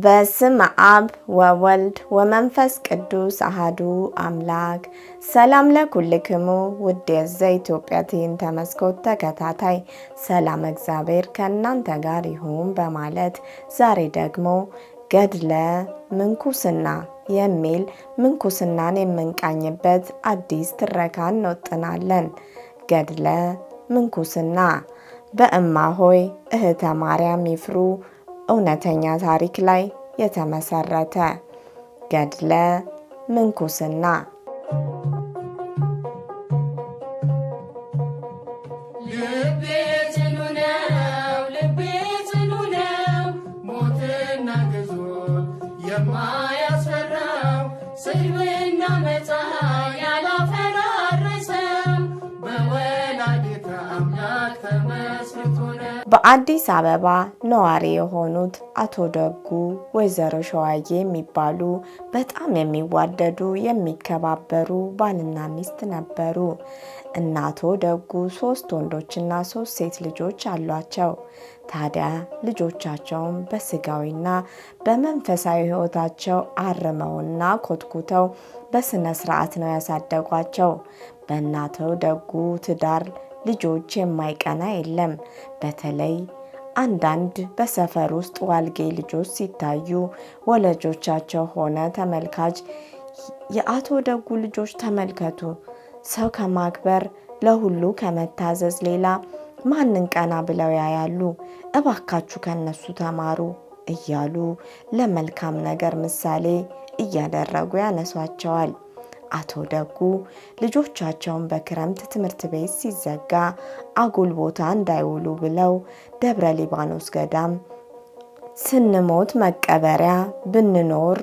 በስመ አብ ወወልድ ወመንፈስ ቅዱስ አሐዱ አምላክ። ሰላም ለኩልክሙ ውድ የዘኢትዮጵያ ትዕይንተ መስኮት ተከታታይ ሰላም እግዚአብሔር ከእናንተ ጋር ይሁን በማለት ዛሬ ደግሞ ገድለ ምንኩስና የሚል ምንኩስናን የምንቃኝበት አዲስ ትረካ እንወጥናለን። ገድለ ምንኩስና በእማሆይ እህተ ማርያም ይፍሩ እውነተኛ ታሪክ ላይ የተመሰረተ ገድለ ምንኩስና። ልቤ ጽኑ ነው ሞትና ግዞት የማያስፈራው ስድብና መጻ ያላፈራረሰው በወላዲተ አምላክ ተመስርቶ ነው። በአዲስ አበባ ነዋሪ የሆኑት አቶ ደጉ ወይዘሮ ሸዋዬ የሚባሉ በጣም የሚዋደዱ የሚከባበሩ ባልና ሚስት ነበሩ። እናቶ ደጉ 3 ወንዶችና 3 ሴት ልጆች አሏቸው። ታዲያ ልጆቻቸውን በስጋዊና በመንፈሳዊ ሕይወታቸው አርመውና ኮትኩተው በስነ ስርዓት ነው ያሳደጓቸው። በእናቶ ደጉ ትዳር ልጆች የማይቀና የለም። በተለይ አንዳንድ በሰፈር ውስጥ ዋልጌ ልጆች ሲታዩ ወላጆቻቸው ሆነ ተመልካች የአቶ ደጉ ልጆች ተመልከቱ፣ ሰው ከማክበር ለሁሉ ከመታዘዝ ሌላ ማንን ቀና ብለው ያያሉ? እባካችሁ ከነሱ ተማሩ እያሉ ለመልካም ነገር ምሳሌ እያደረጉ ያነሷቸዋል። አቶ ደጉ ልጆቻቸውን በክረምት ትምህርት ቤት ሲዘጋ አጉል ቦታ እንዳይውሉ ብለው ደብረ ሊባኖስ ገዳም ስንሞት መቀበሪያ ብንኖር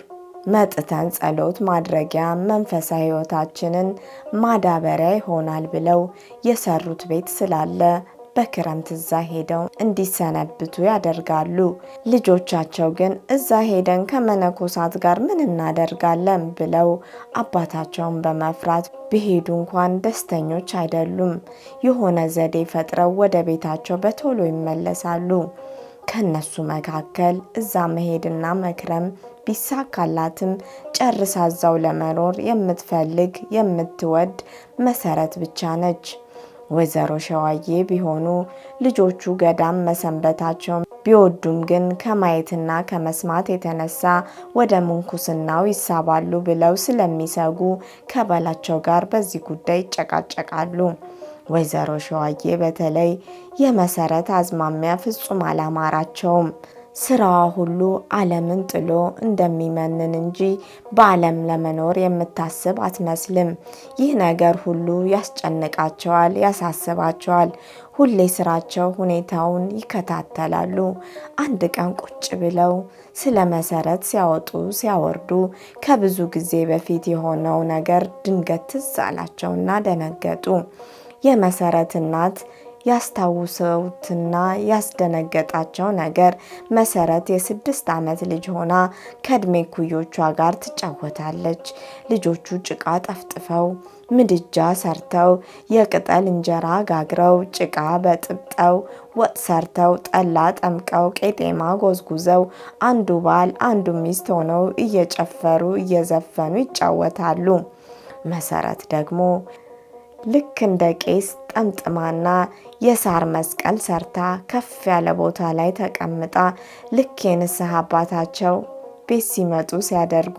መጥተን ጸሎት ማድረጊያ መንፈሳዊ ሕይወታችንን ማዳበሪያ ይሆናል ብለው የሰሩት ቤት ስላለ በክረምት እዛ ሄደው እንዲሰነብቱ ያደርጋሉ። ልጆቻቸው ግን እዛ ሄደን ከመነኮሳት ጋር ምን እናደርጋለን ብለው አባታቸውን በመፍራት ቢሄዱ እንኳን ደስተኞች አይደሉም። የሆነ ዘዴ ፈጥረው ወደ ቤታቸው በቶሎ ይመለሳሉ። ከነሱ መካከል እዛ መሄድና መክረም ቢሳካላትም ጨርሳ እዛው ለመኖር የምትፈልግ የምትወድ መሰረት ብቻ ነች። ወይዘሮ ሸዋዬ ቢሆኑ ልጆቹ ገዳም መሰንበታቸውን ቢወዱም ግን ከማየትና ከመስማት የተነሳ ወደ ምንኩስናው ይሳባሉ ብለው ስለሚሰጉ ከባላቸው ጋር በዚህ ጉዳይ ይጨቃጨቃሉ። ወይዘሮ ሸዋዬ በተለይ የመሰረት አዝማሚያ ፍጹም አላማራቸውም። ስራዋ ሁሉ ዓለምን ጥሎ እንደሚመንን እንጂ በዓለም ለመኖር የምታስብ አትመስልም። ይህ ነገር ሁሉ ያስጨንቃቸዋል፣ ያሳስባቸዋል። ሁሌ ስራቸው ሁኔታውን ይከታተላሉ። አንድ ቀን ቁጭ ብለው ስለ መሰረት ሲያወጡ ሲያወርዱ ከብዙ ጊዜ በፊት የሆነው ነገር ድንገት ትዝ አላቸውና ደነገጡ። የመሰረት እናት ያስታውሰውትና ያስደነገጣቸው ነገር መሰረት የ6 ዓመት ልጅ ሆና ከእድሜ ኩዮቿ ጋር ትጫወታለች። ልጆቹ ጭቃ ጠፍጥፈው ምድጃ ሰርተው የቅጠል እንጀራ ጋግረው ጭቃ በጥብጠው ወጥ ሰርተው ጠላ ጠምቀው ቄጤማ ጎዝጉዘው አንዱ ባል አንዱ ሚስት ሆነው እየጨፈሩ እየዘፈኑ ይጫወታሉ። መሰረት ደግሞ ልክ እንደ ቄስ ጠምጥማና የሳር መስቀል ሰርታ ከፍ ያለ ቦታ ላይ ተቀምጣ ልክ የንስሐ አባታቸው ቤት ሲመጡ ሲያደርጉ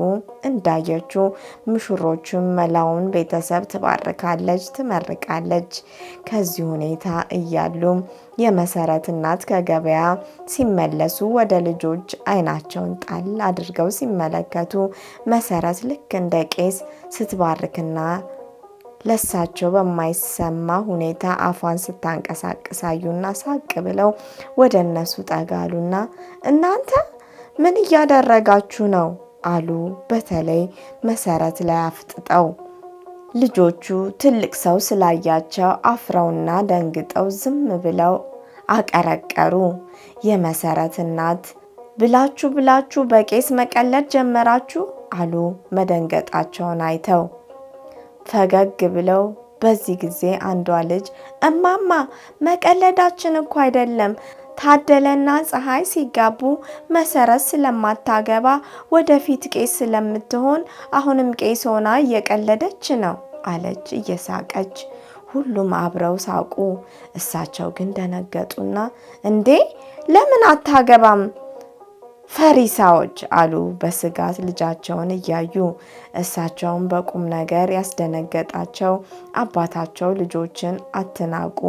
እንዳየችው ሙሽሮቹን መላውን ቤተሰብ ትባርካለች፣ ትመርቃለች። ከዚህ ሁኔታ እያሉ የመሰረት እናት ከገበያ ሲመለሱ ወደ ልጆች አይናቸውን ጣል አድርገው ሲመለከቱ መሰረት ልክ እንደ ቄስ ስትባርክና ለሳቸው በማይሰማ ሁኔታ አፏን ስታንቀሳቅሳዩና ሳቅ ብለው ወደ እነሱ ጠጋሉና እናንተ ምን እያደረጋችሁ ነው አሉ። በተለይ መሰረት ላይ አፍጥጠው። ልጆቹ ትልቅ ሰው ስላያቸው አፍረውና ደንግጠው ዝም ብለው አቀረቀሩ። የመሰረት እናት ብላችሁ በቄስ መቀለድ ጀመራችሁ አሉ መደንገጣቸውን አይተው። ፈገግ ብለው በዚህ ጊዜ አንዷ ልጅ እማማ መቀለዳችን እኮ አይደለም፣ ታደለና ፀሐይ ሲጋቡ መሰረት ስለማታገባ ወደፊት ቄስ ስለምትሆን አሁንም ቄስ ሆና እየቀለደች ነው አለች እየሳቀች። ሁሉም አብረው ሳቁ። እሳቸው ግን ደነገጡና እንዴ ለምን አታገባም ፈሪሳዎች አሉ በስጋት ልጃቸውን እያዩ። እሳቸውን በቁም ነገር ያስደነገጣቸው አባታቸው ልጆችን አትናቁ፣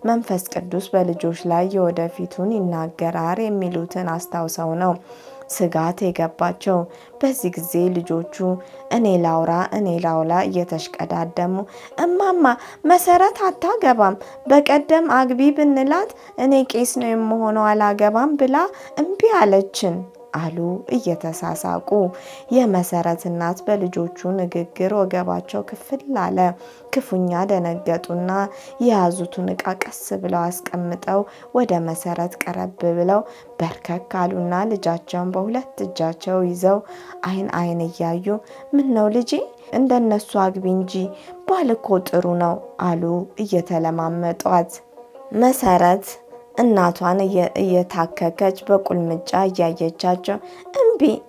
መንፈስ ቅዱስ በልጆች ላይ የወደፊቱን ይናገራል የሚሉትን አስታውሰው ነው ስጋት የገባቸው። በዚህ ጊዜ ልጆቹ እኔ ላውራ እየተሽቀዳደሙ እማማ መሰረት አታገባም፣ በቀደም አግቢ ብንላት እኔ ቄስ ነው የምሆነው አላገባም ብላ እምቢ አለችን አሉ እየተሳሳቁ። የመሰረት እናት በልጆቹ ንግግር ወገባቸው ክፍል አለ። ክፉኛ ደነገጡና የያዙትን ዕቃ ቀስ ብለው አስቀምጠው ወደ መሰረት ቀረብ ብለው በርከክ አሉና ልጃቸውን በሁለት እጃቸው ይዘው አይን እያዩ ምን ነው ልጄ እንደነሱ አግቢ እንጂ ባል እኮ ጥሩ ነው አሉ እየተለማመጧት። መሰረት እናቷን እየታከከች በቁልምጫ እያየቻቸው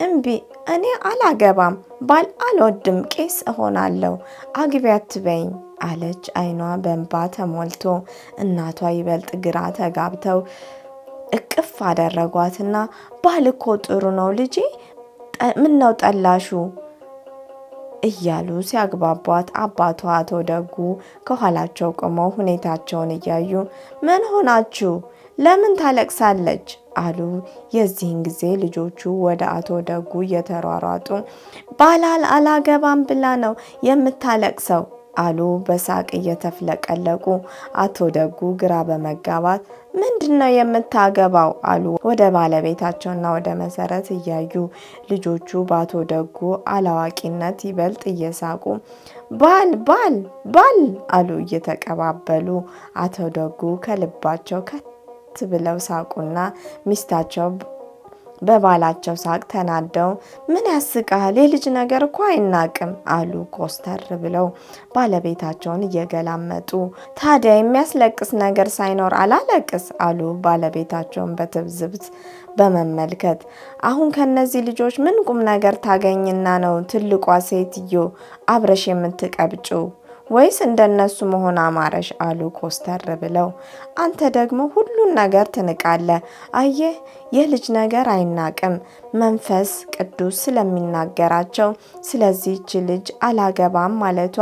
እምቢ እኔ አላገባም፣ ባል አልወድም፣ ቄስ እሆናለሁ፣ አግቢ አትበይኝ አለች አይኗ በእንባ ተሞልቶ። እናቷ ይበልጥ ግራ ተጋብተው እቅፍ አደረጓትና ባል እኮ ጥሩ ነው ልጄ፣ ምን ነው ጠላሹ እያሉ ሲያግባቧት አባቷ አቶ ደጉ ከኋላቸው ቆመው ሁኔታቸውን እያዩ ምን ሆናችሁ? ለምን ታለቅሳለች? አሉ። የዚህን ጊዜ ልጆቹ ወደ አቶ ደጉ እየተሯሯጡ ባላል አላገባም ብላ ነው የምታለቅሰው አሉ በሳቅ እየተፍለቀለቁ። አቶ ደጉ ግራ በመጋባት ምንድነው የምታገባው አሉ ወደ ባለቤታቸውና ወደ መሰረት እያዩ። ልጆቹ በአቶ ደጉ አላዋቂነት ይበልጥ እየሳቁ ባል አሉ እየተቀባበሉ። አቶ ደጉ ከልባቸው ከት ብለው ሳቁና ሚስታቸው በባላቸው ሳቅ ተናደው ምን ያስቃል የልጅ ነገር እኮ አይናቅም አሉ ኮስተር ብለው ባለቤታቸውን እየገላመጡ። ታዲያ የሚያስለቅስ ነገር ሳይኖር አላለቅስ አሉ ባለቤታቸውን በትብዝብት በመመልከት። አሁን ከነዚህ ልጆች ምን ቁም ነገር ታገኝና ነው ትልቋ ሴትዮ አብረሽ የምትቀብጩ ወይስ እንደነሱ መሆን አማረሽ አሉ ኮስተር ብለው። አንተ ደግሞ ሁሉን ነገር ትንቃለህ። አየህ የልጅ ነገር አይናቅም መንፈስ ቅዱስ ስለሚናገራቸው፣ ስለዚህች ልጅ አላገባም ማለቷ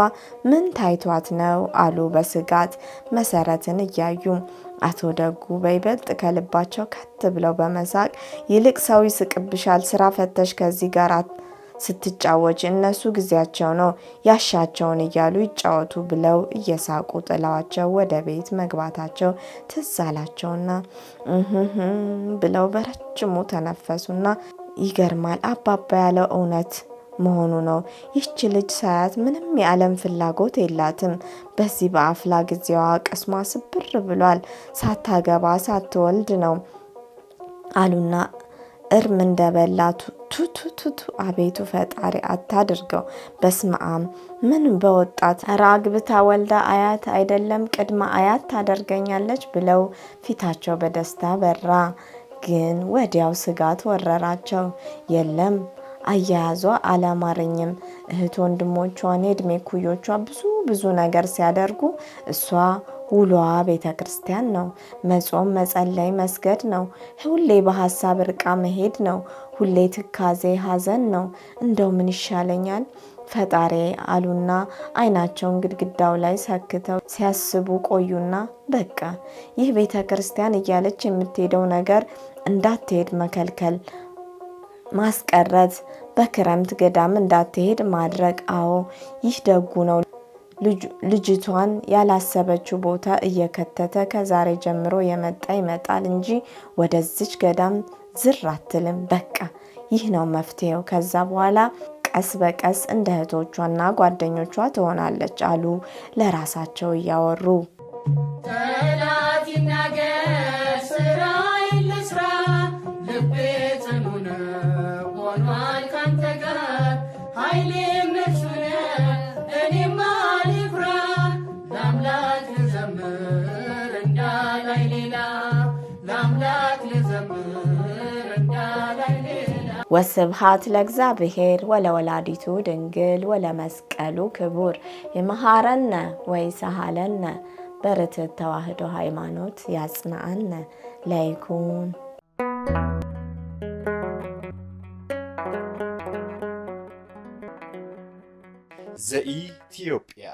ምን ታይቷት ነው አሉ በስጋት መሰረትን እያዩ። አቶ ደጉ በይበልጥ ከልባቸው ከት ብለው በመሳቅ ይልቅ ሰው ይስቅብሻል፣ ስራ ፈተሽ ከዚህ ጋር ስትጫወች እነሱ ጊዜያቸው ነው ያሻቸውን እያሉ ይጫወቱ ብለው እየሳቁ ጥለዋቸው ወደ ቤት መግባታቸው ትዝ አላቸውና ብለው በረጅሙ ተነፈሱና ይገርማል አባባ ያለው እውነት መሆኑ ነው። ይህች ልጅ ሳያት ምንም የዓለም ፍላጎት የላትም። በዚህ በአፍላ ጊዜዋ ቅስሟ ስብር ብሏል። ሳታገባ ሳትወልድ ነው አሉና እርም እንደበላቱ ቱቱቱቱ አቤቱ ፈጣሪ አታድርገው። በስመአብ ምን በወጣት ራግብታ ወልዳ አያት አይደለም ቅድመ አያት ታደርገኛለች ብለው ፊታቸው በደስታ በራ። ግን ወዲያው ስጋት ወረራቸው። የለም አያያዟ አላማረኝም። እህት ወንድሞቿን የእድሜ ኩዮቿ ብዙ ነገር ሲያደርጉ እሷ ውሏ ቤተ ክርስቲያን ነው። መጾም፣ መጸለይ፣ መስገድ ነው። ሁሌ በሐሳብ ርቃ መሄድ ነው። ሁሌ ትካዜ፣ ሐዘን ነው። እንደው ምን ይሻለኛል ፈጣሪ አሉና አይናቸውን ግድግዳው ላይ ሰክተው ሲያስቡ ቆዩና በቃ ይህ ቤተ ክርስቲያን እያለች የምትሄደው ነገር እንዳትሄድ መከልከል፣ ማስቀረት፣ በክረምት ገዳም እንዳትሄድ ማድረግ። አዎ ይህ ደጉ ነው። ልጅቷን ያላሰበችው ቦታ እየከተተ ከዛሬ ጀምሮ የመጣ ይመጣል እንጂ ወደዚች ገዳም ዝር አትልም። በቃ ይህ ነው መፍትሄው። ከዛ በኋላ ቀስ በቀስ እንደ እህቶቿና ጓደኞቿ ትሆናለች አሉ ለራሳቸው እያወሩ። ጠላት ይናገር ስራዬን ልስራ፣ ልቤ ጽኑ ነው ሆኗል ካንተ ጋር፣ ኃይሌም እርሱ ነው እኔማ ልፍራ፣ ለአምላክ ልዘምር እንዳላይ ሌላ ለአምላክ ወስብሐት ለእግዚአብሔር ወለወላዲቱ ድንግል ወለመስቀሉ ክቡር ይምሃረነ ወይሳሃለነ በርትዕት ተዋሕዶ ሃይማኖት ያጽናአነ ለይኩን ዘኢትዮጵያ